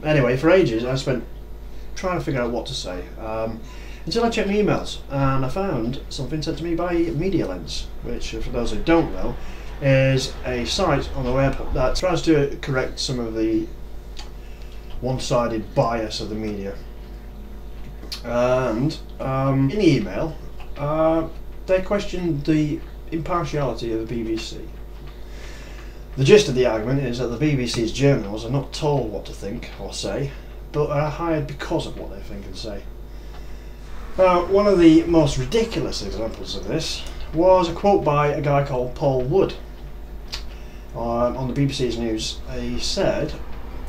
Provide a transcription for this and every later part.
Anyway, for ages I spent trying to figure out what to say, until I checked my emails and I found something sent to me by Media Lens, which, for those who don't know, is a site on the web that tries to correct some of the one-sided bias of the media. And in the email, they questioned the impartiality of the BBC. The gist of the argument is that the BBC's journals are not told what to think or say, but are hired because of what they think and say. Now, one of the most ridiculous examples of this was a quote by a guy called Paul Wood. On the BBC's news, he said,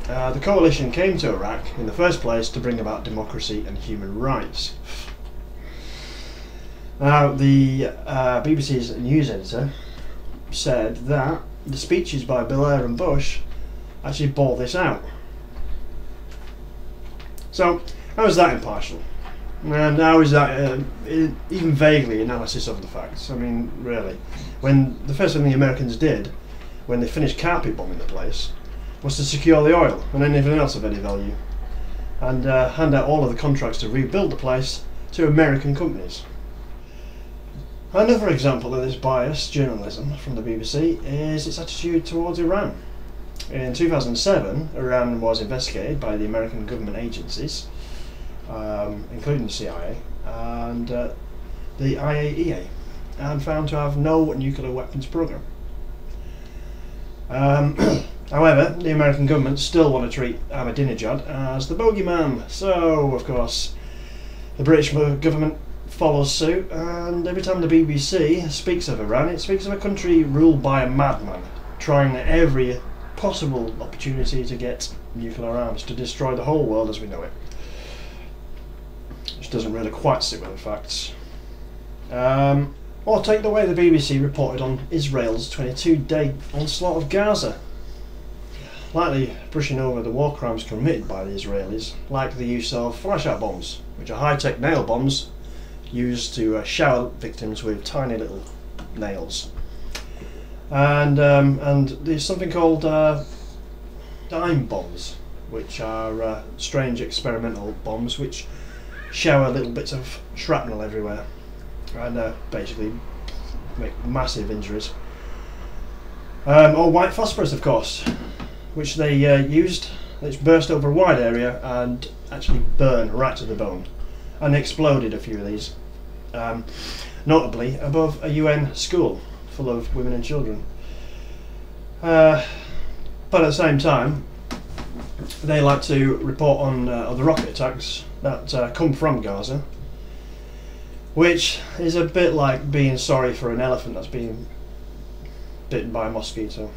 the coalition came to Iraq in the first place to bring about democracy and human rights. Now, the BBC's news editor said that the speeches by Blair and Bush actually bore this out. So, how is that impartial? And how is that even vaguely analysis of the facts? I mean, really. When the first thing the Americans did, when they finished carpet bombing the place, was to secure the oil and anything else of any value, and hand out all of the contracts to rebuild the place to American companies. Another example of this biased journalism from the BBC is its attitude towards Iran. In 2007, Iran was investigated by the American government agencies, including the CIA and the IAEA, and found to have no nuclear weapons program. However, the American government still want to treat Ahmadinejad as the bogeyman, so of course the British government follows suit, and every time the BBC speaks of Iran, it speaks of a country ruled by a madman, trying every possible opportunity to get nuclear arms to destroy the whole world as we know it. Which doesn't really quite sit with the facts. Or take the way the BBC reported on Israel's 22-day onslaught of Gaza, lightly brushing over the war crimes committed by the Israelis, like the use of flash-out bombs, which are high-tech nail bombs used to shower victims with tiny little nails. And there's something called dime bombs, which are strange experimental bombs which shower little bits of shrapnel everywhere and basically make massive injuries. Or white phosphorus, of course, which they used, which burst over a wide area and actually burn right to the bone, and exploded a few of these, notably above a UN school full of women and children. But at the same time, they like to report on the rocket attacks that come from Gaza, which is a bit like being sorry for an elephant that's been bitten by a mosquito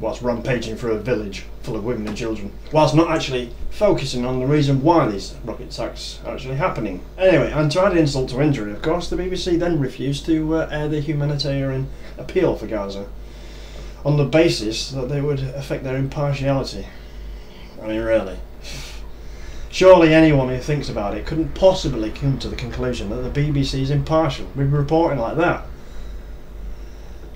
whilst rampaging through a village full of women and children, whilst not actually focusing on the reason why these rocket attacks are actually happening. Anyway, and to add insult to injury, of course, the BBC then refused to air the humanitarian appeal for Gaza, on the basis that they would affect their impartiality. I mean, really. Surely anyone who thinks about it couldn't possibly come to the conclusion that the BBC is impartial with reporting like that.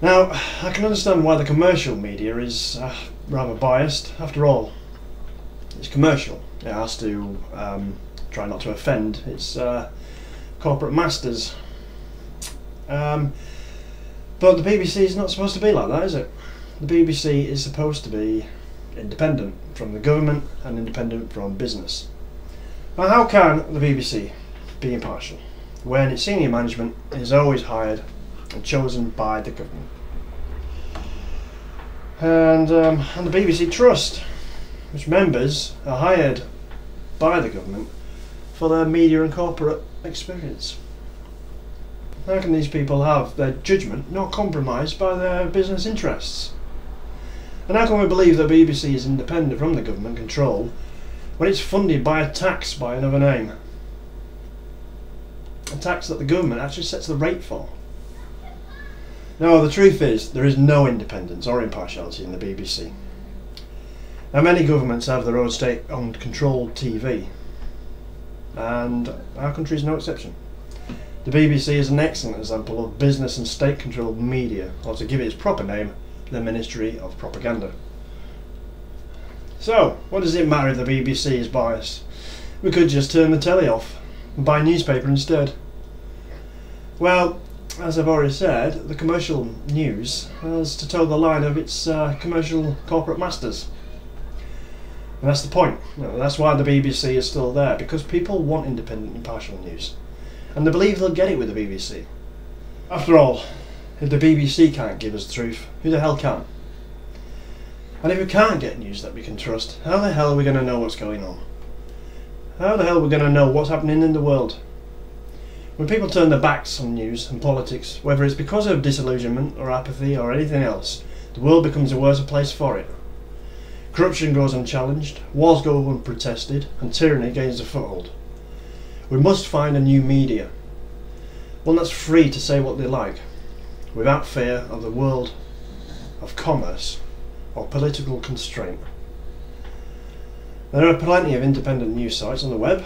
Now, I can understand why the commercial media is rather biased. After all, it's commercial. It has to try not to offend its corporate masters. But the BBC is not supposed to be like that, is it? The BBC is supposed to be independent from the government and independent from business. Now, how can the BBC be impartial when its senior management is always hired and chosen by the government? And the BBC Trust, which members are hired by the government for their media and corporate experience. How can these people have their judgment not compromised by their business interests? And how can we believe that the BBC is independent from the government control when it's funded by a tax by another name? A tax that the government actually sets the rate for. No, the truth is, there is no independence or impartiality in the BBC. Now, many governments have their own state-owned controlled TV, and our country is no exception. The BBC is an excellent example of business and state-controlled media, or to give it its proper name, the Ministry of Propaganda. So, what does it matter if the BBC is biased? We could just turn the telly off and buy a newspaper instead. Well, as I've already said, the commercial news has to toe the line of its commercial corporate masters. And that's the point. That's why the BBC is still there, because people want independent, impartial news. And they believe they'll get it with the BBC. After all, if the BBC can't give us the truth, who the hell can? And if we can't get news that we can trust, how the hell are we going to know what's going on? How the hell are we going to know what's happening in the world? When people turn their backs on news and politics, whether it's because of disillusionment or apathy or anything else, the world becomes a worse place for it. Corruption goes unchallenged, wars go unprotested, and tyranny gains a foothold. We must find a new media, one that's free to say what they like, without fear of the world of commerce or political constraint. There are plenty of independent news sites on the web,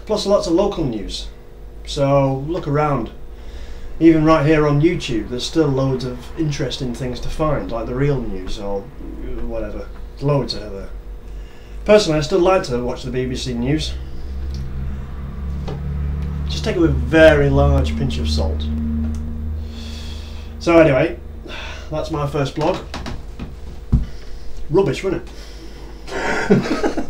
plus lots of local news. So look around. Even right here on YouTube, there's still loads of interesting things to find, like the real news or whatever. Loads out there. Personally, I still like to watch the BBC News. Just take it with a very large pinch of salt. So anyway, that's my first blog. Rubbish, wasn't it?